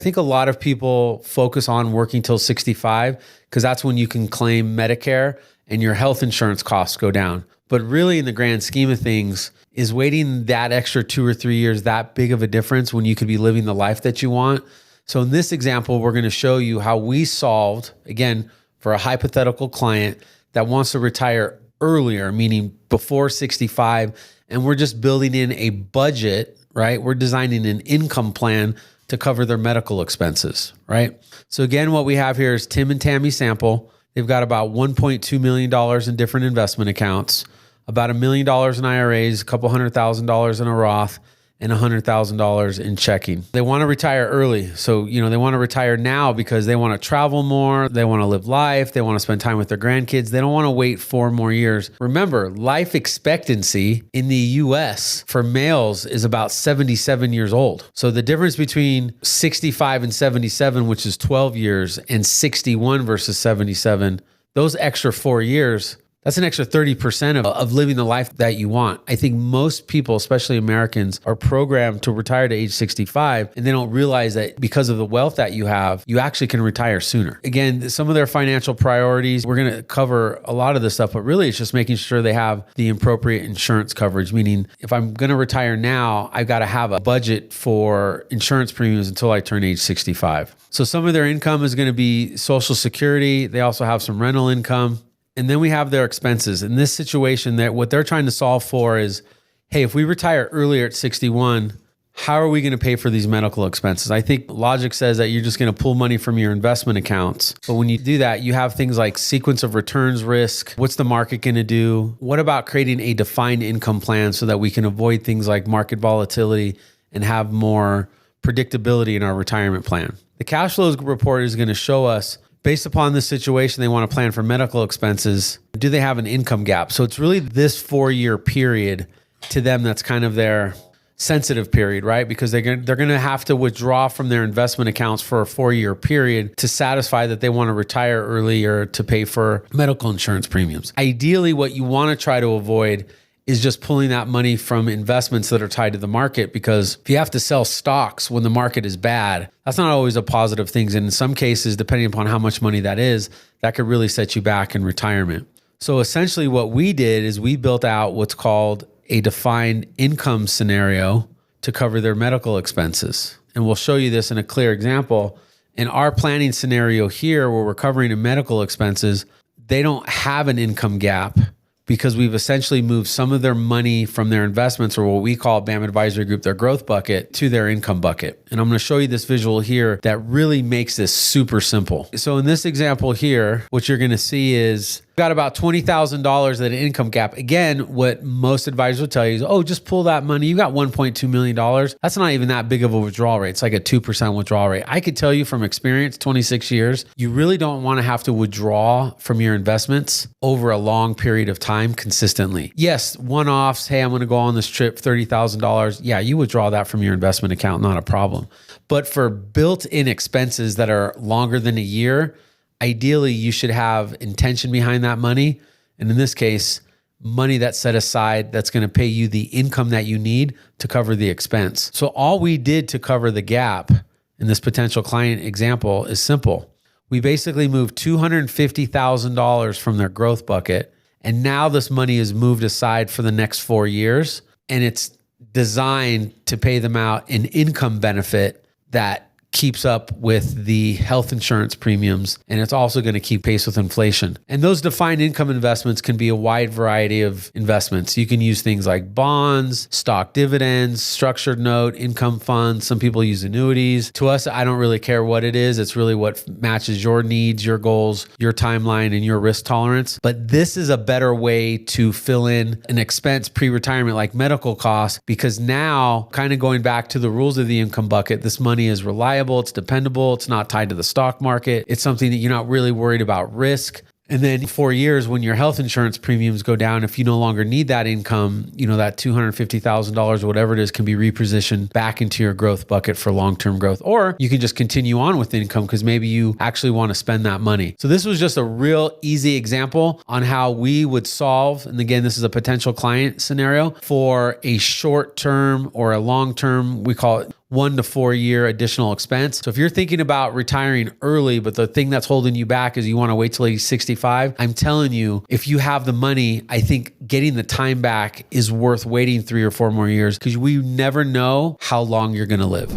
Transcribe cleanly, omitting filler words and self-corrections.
I think a lot of people focus on working till 65 because that's when you can claim Medicare and your health insurance costs go down. But really, in the grand scheme of things, is waiting that extra 2 or 3 years that big of a difference when you could be living the life that you want? So in this example, we're going to show you how we solved, again, for a hypothetical client that wants to retire earlier, meaning before 65, and we're just building in a budget, right? We're designing an income plan to cover their medical expenses, right? So again, what we have here is Tim and Tammy sample. They've got about $1.2 million in different investment accounts, about $1 million in IRAs, a couple $100,000 in a Roth, and $100,000 in checking. They want to retire early. So, they want to retire now because they want to travel more. They want to live life. They want to spend time with their grandkids. They don't want to wait 4 more years. Remember, life expectancy in the US for males is about 77 years old. So the difference between 65 and 77, which is 12 years, and 61 versus 77, those extra 4 years, that's an extra 30% of living the life that you want. I think most people, especially Americans, are programmed to retire to age 65, and they don't realize that because of the wealth that you have, you actually can retire sooner. Again, some of their financial priorities, we're going to cover a lot of this stuff, but really it's just making sure they have the appropriate insurance coverage, meaning if I'm going to retire now, I've got to have a budget for insurance premiums until I turn age 65. So some of their income is going to be Social Security. They also have some rental income. And then we have their expenses. In this situation, that what they're trying to solve for is, hey, if we retire earlier at 61, how are we going to pay for these medical expenses? I think logic says that you're just going to pull money from your investment accounts. But when you do that, you have things like sequence of returns risk. What's the market going to do? What about creating a defined income plan so that we can avoid things like market volatility and have more predictability in our retirement plan? The cash flows report is going to show us, based upon the situation, they want to plan for medical expenses. Do they have an income gap? So it's really this 4-year period to them that's kind of their sensitive period, right? Because they're going to have to withdraw from their investment accounts for a 4-year period to satisfy that they want to retire early or to pay for medical insurance premiums. Ideally, what you want to try to avoid is just pulling that money from investments that are tied to the market, because if you have to sell stocks when the market is bad, that's not always a positive thing. And in some cases, depending upon how much money that is, that could really set you back in retirement. So essentially what we did is we built out what's called a defined income scenario to cover their medical expenses. And we'll show you this in a clear example. In our planning scenario here, where we're covering the medical expenses, they don't have an income gap, because we've essentially moved some of their money from their investments, or what we call BAM Advisory Group, their growth bucket, to their income bucket. And I'm going to show you this visual here that really makes this super simple. So in this example here, what you're going to see is got about $20,000 at an income gap. Again, what most advisors will tell you is, oh, just pull that money. You got $1.2 million. That's not even that big of a withdrawal rate. It's like a 2% withdrawal rate. I could tell you from experience, 26 years, you really don't want to have to withdraw from your investments over a long period of time consistently. Yes, one-offs. Hey, I'm going to go on this trip, $30,000. Yeah, you withdraw that from your investment account, not a problem. But for built-in expenses that are longer than a year, ideally, you should have intention behind that money. And in this case, money that's set aside that's going to pay you the income that you need to cover the expense. So all we did to cover the gap in this potential client example is simple. We basically moved $250,000 from their growth bucket. And now this money is moved aside for the next 4 years. And it's designed to pay them out an income benefit that keeps up with the health insurance premiums, and it's also going to keep pace with inflation. And those defined income investments can be a wide variety of investments. You can use things like bonds, stock dividends, structured note, income funds. Some people use annuities. To us, I don't really care what it is. It's really what matches your needs, your goals, your timeline, and your risk tolerance. But this is a better way to fill in an expense pre-retirement like medical costs, because now, kind of going back to the rules of the income bucket, this money is reliable. It's dependable. It's not tied to the stock market. It's something that you're not really worried about risk. And then 4 years, when your health insurance premiums go down, if you no longer need that income, that $250,000 or whatever it is can be repositioned back into your growth bucket for long-term growth. Or you can just continue on with income because maybe you actually want to spend that money. So this was just a real easy example on how we would solve. And again, this is a potential client scenario for a short-term or a long-term, we call it 1 to 4 year additional expense. So if you're thinking about retiring early, but the thing that's holding you back is you want to wait till he's 65, I'm telling you, if you have the money, I think getting the time back is worth waiting 3 or 4 more years, because we never know how long you're going to live.